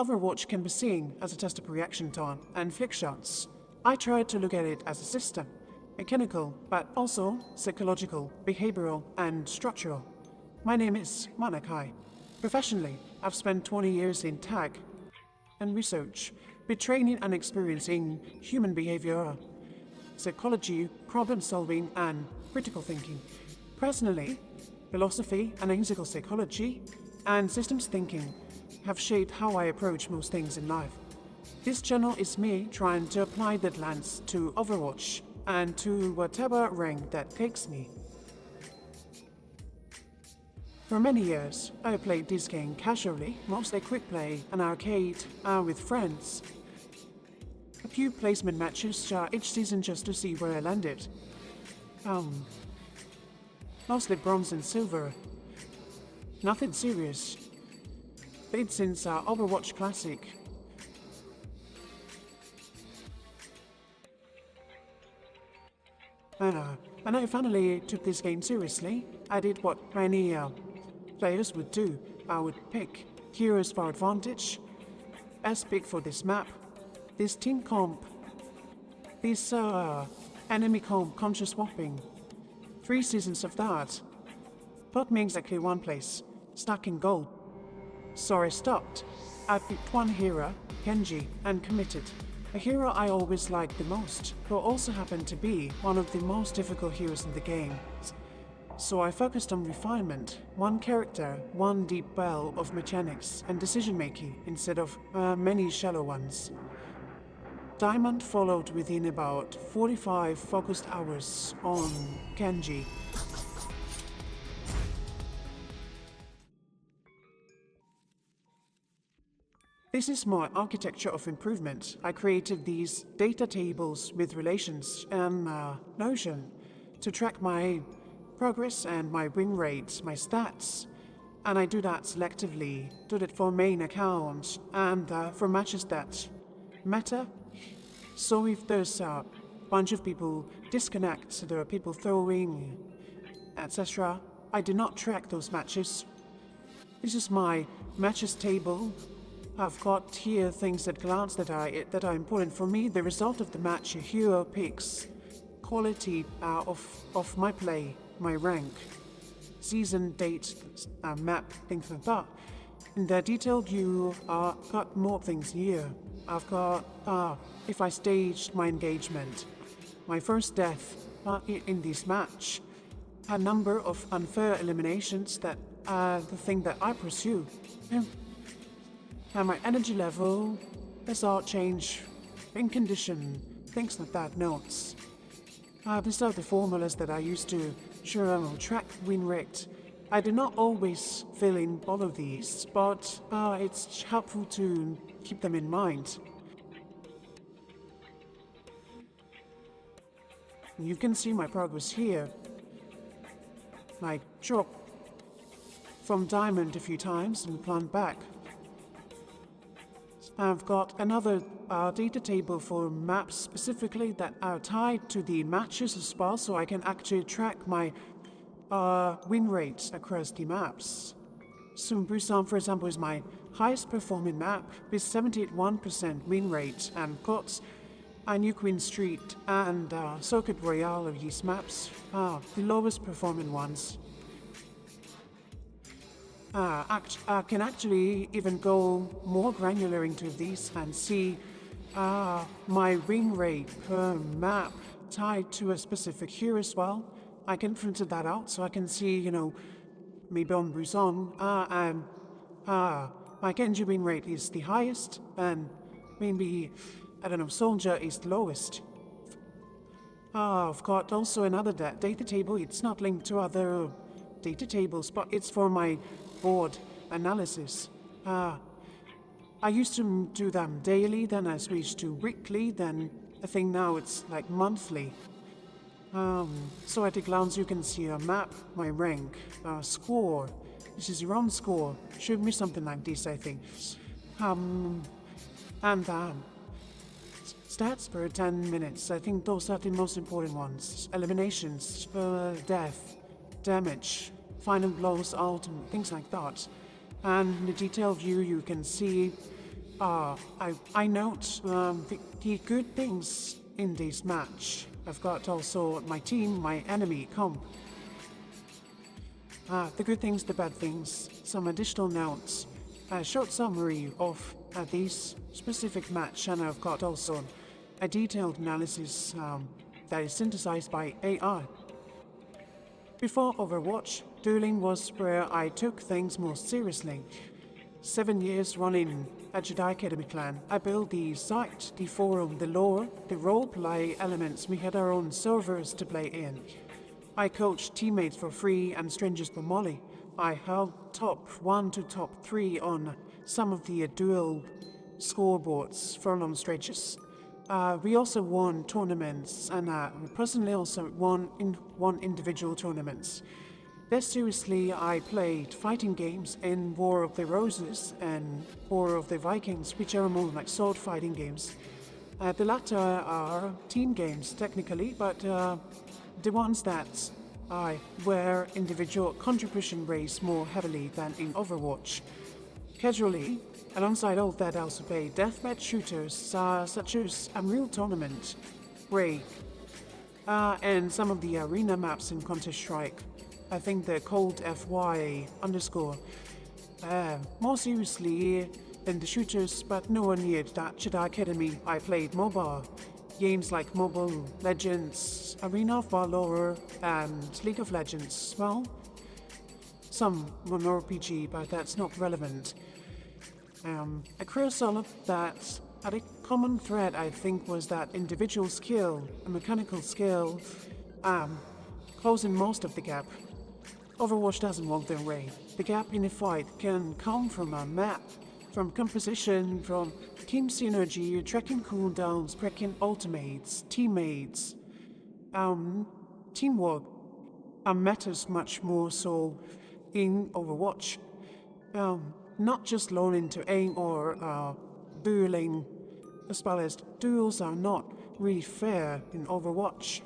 Overwatch can be seen as a test of reaction time and flick shots. I tried to look at it as a system, mechanical, but also psychological, behavioral, and structural. My name is Manakai. Professionally, I've spent 20 years in tech and research, with training and experience in human behavior, psychology, problem solving, and critical thinking. Personally, philosophy, analytical psychology, and systems thinking have shaped how I approach most things in life. This channel is me trying to apply that lens to Overwatch and to whatever rank that takes me. For many years, I played this game casually, mostly quick play and arcade, with friends. A few placement matches each season just to see where I landed. Mostly bronze and silver. Nothing serious. Played since Overwatch Classic. And I finally took this game seriously. I did what many players would do. I would pick heroes for advantage, as big for this map, this team comp, this enemy comp conscious swapping. 3 seasons of that. Put me exactly one place, stuck in gold. So I stopped. I picked one hero, Genji, and committed. A hero I always liked the most, who also happened to be one of the most difficult heroes in the game. So I focused on refinement, one character, one deep well of mechanics and decision-making instead of many shallow ones. Diamond followed within about 45 focused hours on Genji. This is my architecture of improvement. I created these data tables with relations and Notion to track my progress and my win rates, my stats. And I do that selectively, do that for main accounts and for matches that matter. So if there's a bunch of people disconnect, there are people throwing, etc., I do not track those matches. This is my matches table. I've got here things at glance that are important for me. The result of the match, a hero picks, quality of my play, my rank, season, date, map, things like that. In the detailed view, I've got more things here. I've got, if I staged my engagement, my first death in this match, a number of unfair eliminations that are the thing that I pursue. And my energy level, SR change, win condition, things like that, notes. These are the formulas that I use to track win rate. I do not always fill in all of these, but it's helpful to keep them in mind. You can see my progress here. I drop from diamond a few times and plant back. I've got another data table for maps specifically that are tied to the matches as well, so I can actually track my win rates across the maps. So Busan, for example, is my highest performing map with 71% win rate, and got a New Queen Street and Circuit Royale of these maps, the lowest performing ones. I can actually even go more granular into these and see my win rate per map tied to a specific hero as well. I can filter that out so I can see, maybe on Busan, my Genji win rate is the highest, and maybe, Soldier is the lowest. I've got also another data table. It's not linked to other data tables, but it's for my board analysis. I used to do them daily, then I switched to weekly, then I think now it's like monthly. So at a glance you can see a map, my rank, score. This is your own score. Should be something like this, I think. And stats per 10 minutes. I think those are the most important ones. Eliminations, death, damage, final blows, ultimate, things like that. And in the detailed view you can see I note the good things in this match. I've got also my team, my enemy comp. The good things, the bad things, some additional notes, a short summary of this specific match, and I've got also a detailed analysis that is synthesized by AI. Before Overwatch, dueling was where I took things more seriously. 7 years running at Jedi Academy clan, I built the site, the forum, the lore, the roleplay elements. We had our own servers to play in. I coached teammates for free and strangers for Molly. I held top 1 to top 3 on some of the duel scoreboards for long stretches. We also won tournaments, and personally also won individual tournaments. Less seriously, I played fighting games in War of the Roses and War of the Vikings, which are more like sword fighting games. The latter are team games, technically, but the ones that where individual contribution weighs more heavily than in Overwatch. Casually, alongside all that, I also play deathmatch shooters such as Unreal Tournament, Break, and some of the arena maps in Counter-Strike. I think they're called FY_. More seriously than the shooters, but nowhere near that Jedi Academy, I played mobile. Games like Mobile Legends, Arena of Valor, and League of Legends. Well, some mono-RPG, but that's not relevant. A career solid that had a common thread, I think, was that individual skill, a mechanical skill, closing most of the gap. Overwatch doesn't walk their way. The gap in a fight can come from a map, from composition, from team synergy, tracking cooldowns, tracking ultimates, teammates. Teamwork matters much more so in Overwatch. Not just learning to aim or dueling, as well as duels are not really fair in Overwatch.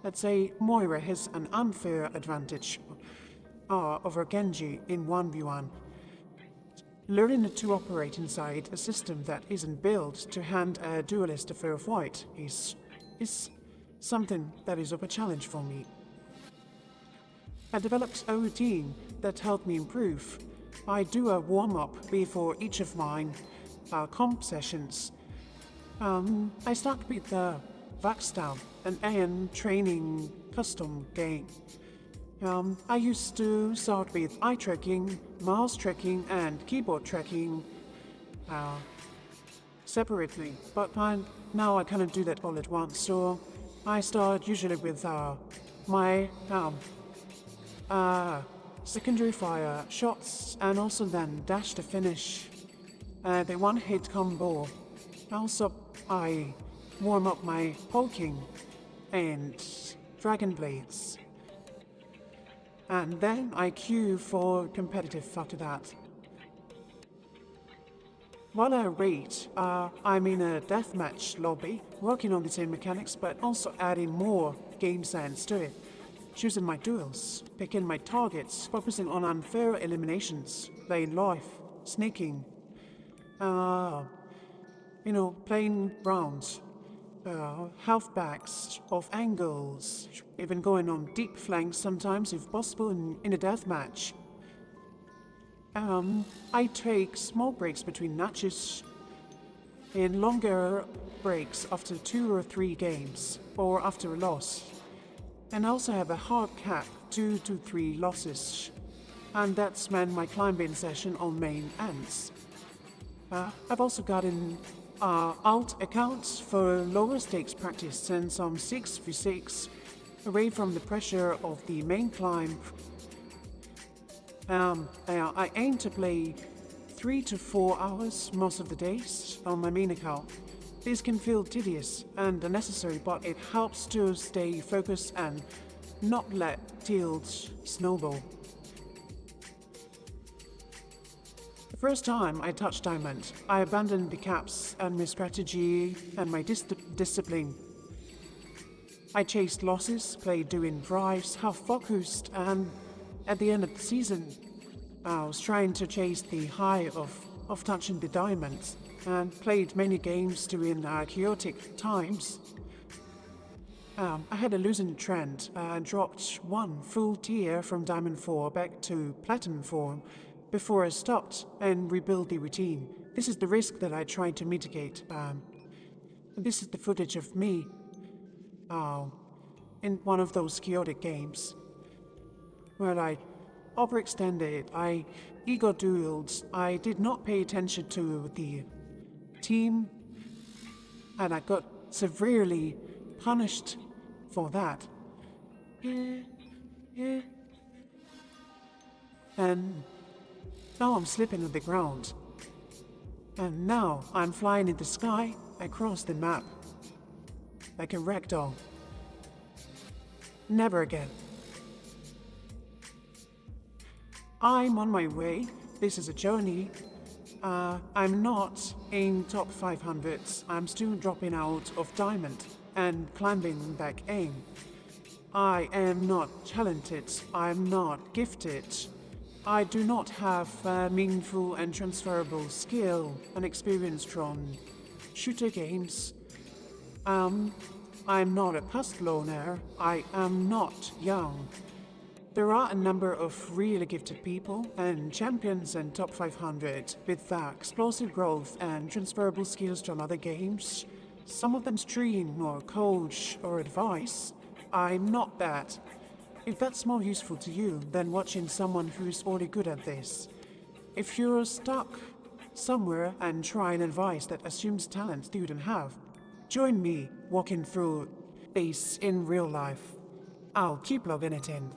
Let's say Moira has an unfair advantage over Genji in 1v1. Learning to operate inside a system that isn't built to hand a duelist a fair fight is something that is of a challenge for me. I developed a routine that helped me improve. I do a warm-up before each of my comp sessions. I start with VAXTA, an AN training custom game. I used to start with eye tracking, mouse tracking, and keyboard tracking separately, but now I cannot do that all at once, so I start usually with my secondary fire shots, and also then dash to finish the one-hit combo. Also, I warm up my poking and dragon blades. And then I queue for competitive after that. While I wait, I'm in a deathmatch lobby, working on the same mechanics, but also adding more game sense to it. Choosing my duels, picking my targets, focusing on unfair eliminations, playing life, sneaking, playing rounds, halfbacks of angles, even going on deep flanks sometimes if possible in a deathmatch. I take small breaks between matches and longer breaks after 2 or 3 games or after a loss. And I also have a hard cap, 2 to 3 losses. And that's when my climbing session on main ends. I've also gotten alt accounts for lower stakes practice and some 6v6 away from the pressure of the main climb. I aim to play 3 to 4 hours most of the days on my main account. This can feel tedious and unnecessary, but it helps to stay focused and not let tilts snowball. The first time I touched Diamond, I abandoned the caps and my strategy and my discipline. I chased losses, played doing drives, half-focused, and at the end of the season, I was trying to chase the high of of touching the diamonds and played many games during chaotic times. I had a losing trend and dropped one full tier from Diamond 4 back to Platinum 4 before I stopped and rebuilt the routine. This is the risk that I tried to mitigate. This is the footage of me in one of those chaotic games. Well, I overextended, I ego-dueled, I did not pay attention to the team, and I got severely punished for that. And now I'm slipping on the ground. And now I'm flying in the sky across the map. Like a ragdoll. Never again. I'm on my way. This is a journey. I'm not in top 500s. I'm still dropping out of diamond and climbing back in. I am not talented. I'm not gifted. I do not have meaningful and transferable skill and experience from shooter games. I'm not a past loner. I am not young. There are a number of really gifted people and champions in top 500 with explosive growth and transferable skills from other games. Some of them stream or coach or advice. I'm not that. If that's more useful to you than watching someone who's already good at this. If you're stuck somewhere and trying advice that assumes talent you don't have, join me walking through this in real life. I'll keep logging it in.